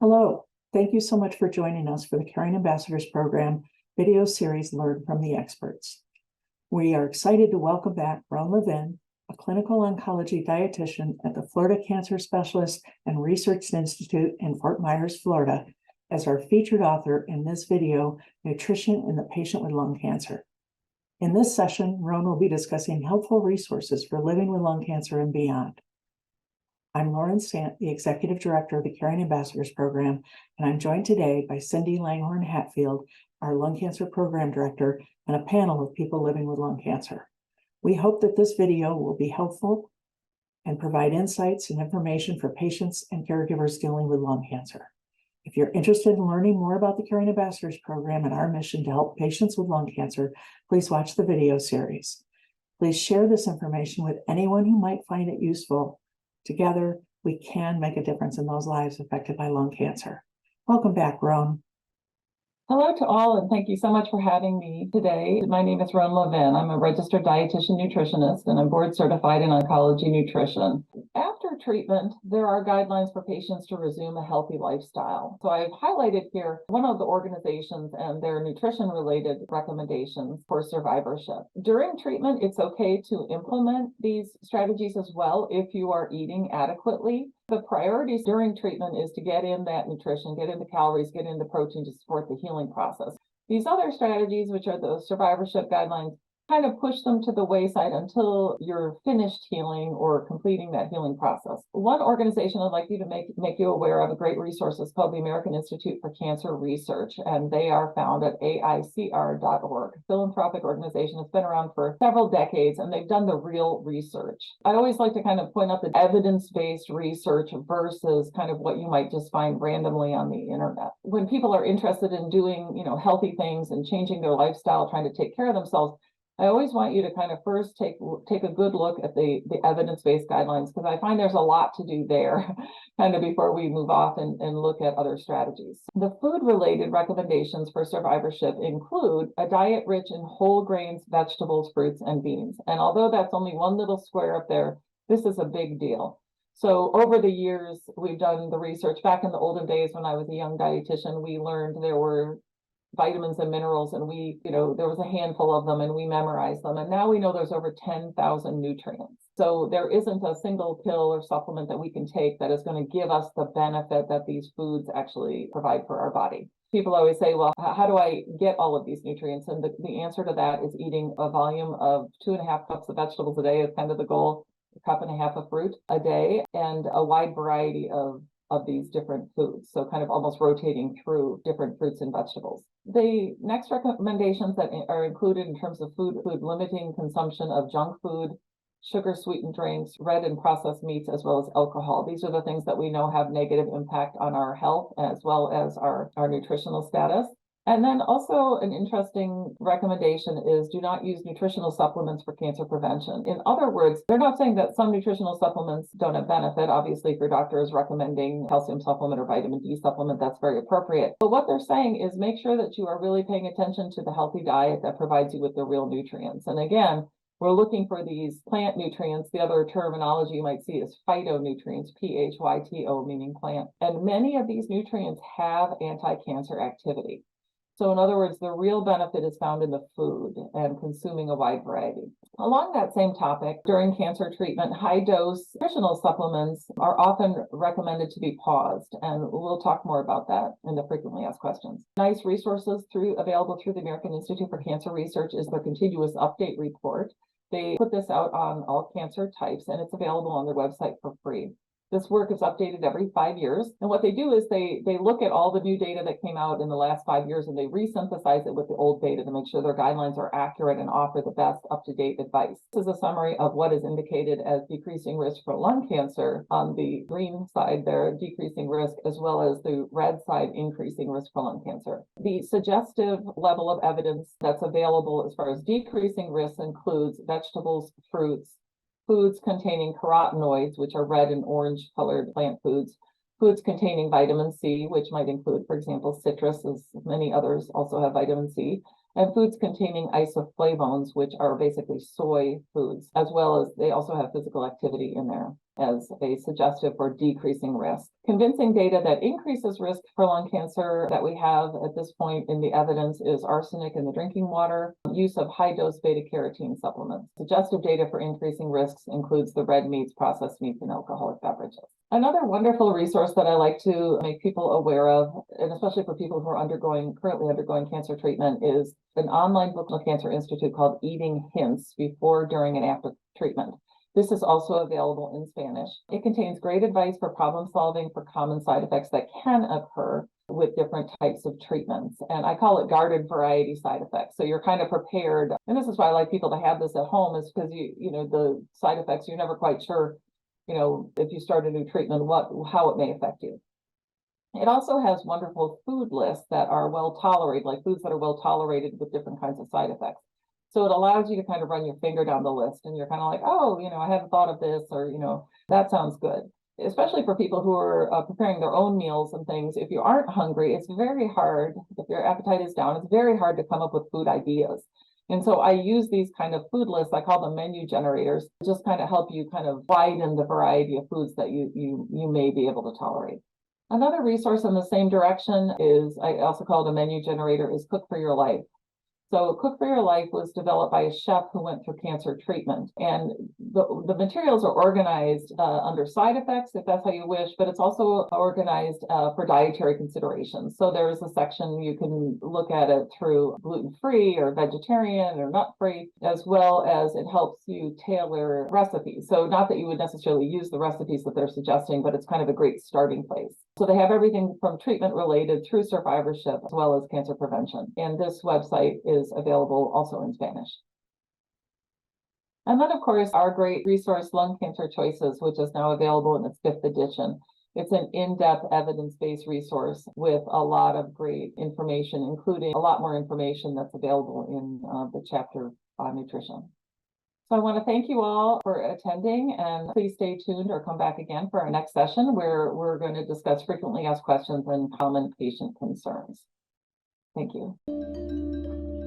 Hello, thank you so much for joining us for the Caring Ambassadors Program video series Learn from the Experts. We are excited to welcome back Rhone Levin, a clinical oncology dietitian at the Florida Cancer Specialists and Research Institute in Fort Myers, Florida, as our featured author in this video, Nutrition in the Patient with Lung Cancer. In this session, Rhone will be discussing helpful resources for living with lung cancer and beyond. I'm Lauren Sant, the Executive Director of the Caring Ambassadors Program, and I'm joined today by Cindy Langhorne-Hatfield, our Lung Cancer Program Director, and a panel of people living with lung cancer. We hope that this video will be helpful and provide insights and information for patients and caregivers dealing with lung cancer. If you're interested in learning more about the Caring Ambassadors Program and our mission to help patients with lung cancer, please watch the video series. Please share this information with anyone who might find it useful. Together, we can make a difference in those lives affected by lung cancer. Welcome back, Rhone. Hello to all, and thank you so much for having me today. My name is Rhone Levin. I'm a registered dietitian nutritionist, and I'm board certified in oncology nutrition. After treatment, there are guidelines for patients to resume a healthy lifestyle. So I've highlighted here one of the organizations and their nutrition-related recommendations for survivorship. During treatment, it's okay to implement these strategies as well if you are eating adequately. The priorities during treatment is to get in that nutrition, get in the calories, get in the protein to support the healing process. These other strategies, which are the survivorship guidelines, kind of push them to the wayside until you're finished healing or completing that healing process. One organization I'd like you to make you aware of, a great resource, is called the American Institute for Cancer Research, and they are found at AICR.org. Philanthropic organization. It's been around for several decades, and they've done the real research. I always like to kind of point out the evidence-based research versus kind of what you might just find randomly on the internet. When people are interested in doing, healthy things and changing their lifestyle, trying to take care of themselves, I always want you to kind of first take a good look at the evidence-based guidelines, because I find there's a lot to do there kind of before we move off and look at other strategies. The food-related recommendations for survivorship include a diet rich in whole grains, vegetables, fruits, and beans. And although that's only one little square up there, this is a big deal. So over the years, we've done the research. Back in the olden days when I was a young dietitian, we learned there were vitamins and minerals, and there was a handful of them, and we memorized them. And now we know there's over 10,000 nutrients. So there isn't a single pill or supplement that we can take that is going to give us the benefit that these foods actually provide for our body. People always say, well, how do I get all of these nutrients? And the answer to that is eating a volume of 2.5 cups of vegetables a day is kind of the goal, 1.5 cups of fruit a day, and a wide variety of these different foods. So kind of almost rotating through different fruits and vegetables. The next recommendations that are included in terms of food limiting consumption of junk food, sugar sweetened drinks, red and processed meats, as well as alcohol. These are the things that we know have negative impact on our health as well as our nutritional status. And then also an interesting recommendation is do not use nutritional supplements for cancer prevention. In other words, they're not saying that some nutritional supplements don't have benefit. Obviously, if your doctor is recommending calcium supplement or vitamin D supplement, that's very appropriate. But what they're saying is make sure that you are really paying attention to the healthy diet that provides you with the real nutrients. And again, we're looking for these plant nutrients. The other terminology you might see is phytonutrients, P-H-Y-T-O, meaning plant. And many of these nutrients have anti-cancer activity. So in other words, the real benefit is found in the food and consuming a wide variety. Along that same topic, during cancer treatment, high-dose nutritional supplements are often recommended to be paused, and we'll talk more about that in the frequently asked questions. Nice resources available through the American Institute for Cancer Research is their continuous update report. They put this out on all cancer types, and it's available on their website for free. This work is updated every 5 years. And what they do is they look at all the new data that came out in the last 5 years, and they resynthesize it with the old data to make sure their guidelines are accurate and offer the best up-to-date advice. This is a summary of what is indicated as decreasing risk for lung cancer on the green side there, decreasing risk, as well as the red side, increasing risk for lung cancer. The suggestive level of evidence that's available as far as decreasing risk includes vegetables, fruits, foods containing carotenoids, which are red and orange colored plant foods, foods containing vitamin C, which might include, for example, citrus, as many others also have vitamin C, and foods containing isoflavones, which are basically soy foods, as well as they also have physical activity in there. as a suggestive for decreasing risk. Convincing data that increases risk for lung cancer that we have at this point in the evidence is arsenic in the drinking water, use of high-dose beta-carotene supplements. Suggestive data for increasing risks includes the red meats, processed meats, and alcoholic beverages. Another wonderful resource that I like to make people aware of, and especially for people who are currently undergoing cancer treatment, is an online book from the Cancer Institute called Eating Hints Before, During, and After Treatment. This is also available in Spanish. It contains great advice for problem solving for common side effects that can occur with different types of treatments. And I call it garden variety side effects. So you're kind of prepared. And this is why I like people to have this at home, is because the side effects, you're never quite sure, if you start a new treatment, how it may affect you. It also has wonderful food lists that are well tolerated, like foods that are well tolerated with different kinds of side effects. So it allows you to kind of run your finger down the list, and you're kind of like, oh, I hadn't thought of this, or, that sounds good. Especially for people who are preparing their own meals and things. If you aren't hungry, it's very hard. If your appetite is down, it's very hard to come up with food ideas. And so I use these kind of food lists, I call them menu generators, just kind of help you kind of widen the variety of foods that you may be able to tolerate. Another resource in the same direction is, I also call it a menu generator, is Cook for Your Life. So Cook for Your Life was developed by a chef who went through cancer treatment. And the materials are organized under side effects, if that's how you wish, but it's also organized for dietary considerations. So there's a section you can look at it through gluten-free or vegetarian or nut-free, as well as it helps you tailor recipes. So not that you would necessarily use the recipes that they're suggesting, but it's kind of a great starting place. So they have everything from treatment related through survivorship as well as cancer prevention. And this website is available also in Spanish. And then, of course, our great resource, Lung Cancer Choices, which is now available in its 5th edition. It's an in-depth evidence-based resource with a lot of great information, including a lot more information that's available in the chapter on nutrition. So I want to thank you all for attending, and please stay tuned or come back again for our next session, where we're going to discuss frequently asked questions and common patient concerns. Thank you.